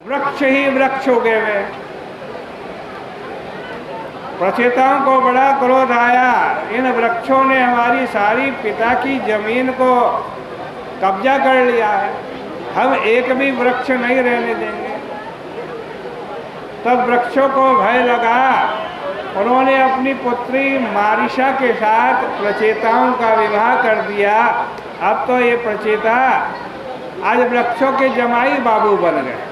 वृक्ष ही वृक्ष उगे हुए। प्रचेताओं को बड़ा क्रोध आया, इन वृक्षों ने हमारी सारी पिता की जमीन को कब्जा कर लिया है, हम एक भी वृक्ष नहीं रहने देंगे। तब वृक्षों को भय लगा, उन्होंने अपनी पुत्री मारिशा के साथ प्रचेताओं का विवाह कर दिया। अब तो ये प्रचेता आज वृक्षों के जमाई बाबू बन गए।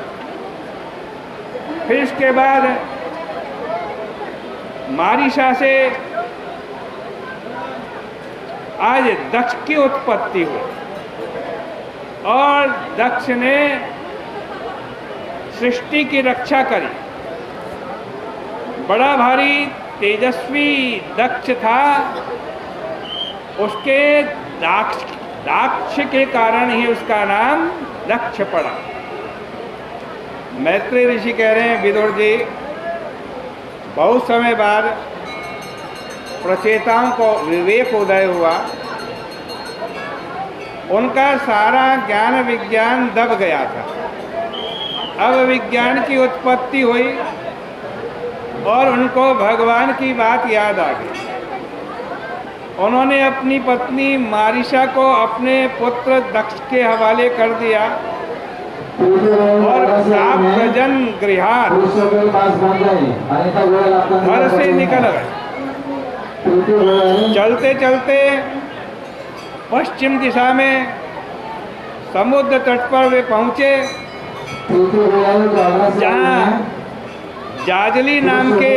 फिर इसके बाद मारिशा से आज दक्ष की उत्पत्ति हुई और दक्ष ने सृष्टि की रक्षा करी। बड़ा भारी तेजस्वी दक्ष था, उसके दाक्ष के कारण ही उसका नाम दक्ष पड़ा। मैत्रेय ऋषि कह रहे हैं, विदुर जी, बहुत समय बाद प्रचेताओं को विवेक उदय हुआ, उनका सारा ज्ञान विज्ञान दब गया था। अब विज्ञान की उत्पत्ति हुई और उनको भगवान की बात याद आ गई। उन्होंने अपनी पत्नी मारिशा को अपने पुत्र दक्ष के हवाले कर दिया और साप प्रजन गृहात घर से निकल गए। चलते चलते पश्चिम दिशा में समुद्र तट पर वे पहुंचे, जहाँ जाजली नाम के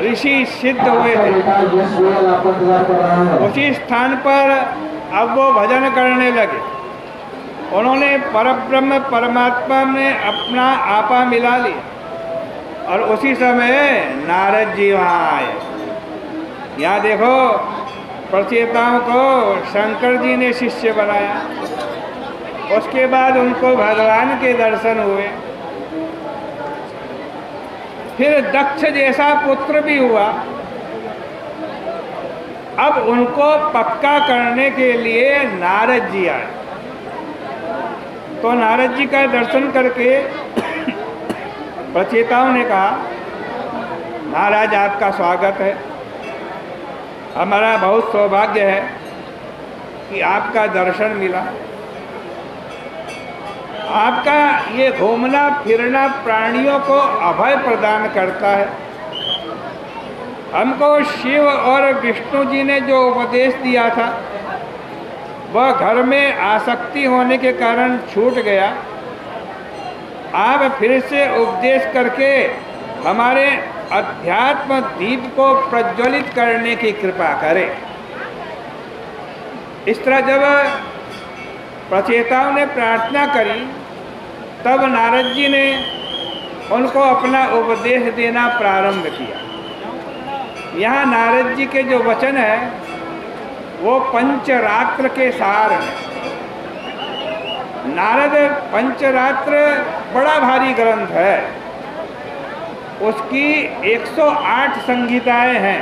ऋषि सिद्ध हुए थे। उसी स्थान पर अब वो भजन करने लगे। उन्होंने परब्रह्म परमात्मा में अपना आपा मिला लिया और उसी समय नारद जी वहाँ आए। यहाँ देखो, प्रचेताओं को शंकर जी ने शिष्य बनाया, उसके बाद उनको भगवान के दर्शन हुए। फिर दक्ष जैसा पुत्र भी हुआ। अब उनको पक्का करने के लिए नारद जी आए। तो नारद जी का दर्शन करके प्रचेताओं ने कहा, महाराज आपका स्वागत है, हमारा बहुत सौभाग्य है कि आपका दर्शन मिला। आपका ये घूमना फिरना प्राणियों को अभय प्रदान करता है। हमको शिव और विष्णु जी ने जो उपदेश दिया था वह घर में आसक्ति होने के कारण छूट गया। आप फिर से उपदेश करके हमारे अध्यात्म दीप को प्रज्वलित करने की कृपा करें। इस तरह जब प्रचेताओं ने प्रार्थना करी, तब नारद जी ने उनको अपना उपदेश देना प्रारंभ किया। यहाँ नारद जी के जो वचन है वो पंचरात्र के सार हैं। नारद पंचरात्र बड़ा भारी ग्रंथ है, उसकी 108 संहिताएं हैं।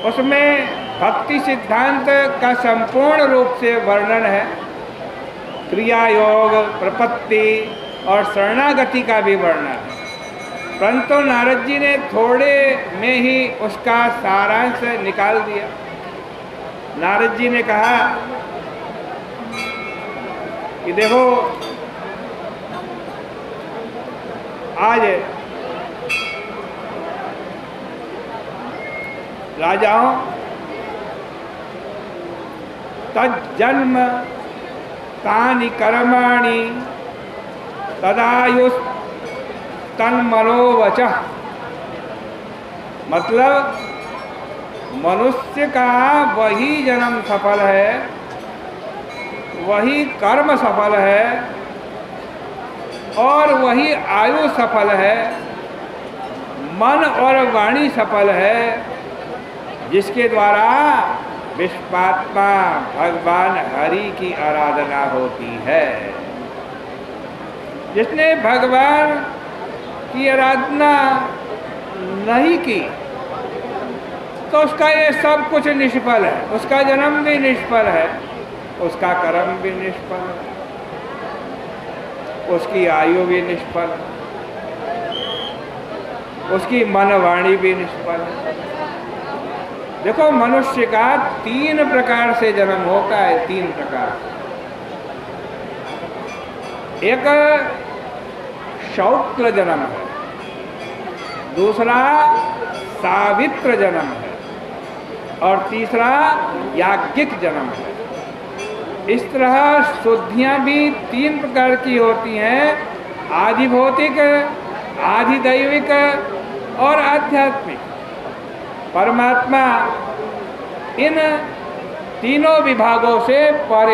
उसमें भक्ति सिद्धांत का संपूर्ण रूप से वर्णन है, क्रिया योग, प्रपत्ति और शरणागति का भी वर्णन है। परंतु नारद जी ने थोड़े में ही उसका सारांश निकाल दिया। नारद जी ने कहा कि देखो, आज राजाओं तज्जन्म तानि कर्माणि तदायुस् तन्मनोवचः। मतलब मनुष्य का वही जन्म सफल है, वही कर्म सफल है और वही आयु सफल है, मन और वाणी सफल है, जिसके द्वारा विश्वात्मा भगवान हरि की आराधना होती है। जिसने भगवान की आराधना नहीं की तो उसका ये सब कुछ निष्फल है, उसका जन्म भी निष्फल है, उसका कर्म भी निष्फल है। उसकी आयु भी निष्फल, उसकी मन वाणी भी निष्फल। देखो, मनुष्य का 3 प्रकार से जन्म होता है, 3 प्रकार। एक शौक्र जन्म है, दूसरा सावित्र जन्म है, और तीसरा याज्ञिक जन्म है। इस तरह शुद्धियां भी 3 प्रकार की होती हैं, आधि भौतिक, आधि दैविक और आध्यात्मिक। परमात्मा इन तीनों विभागों से परे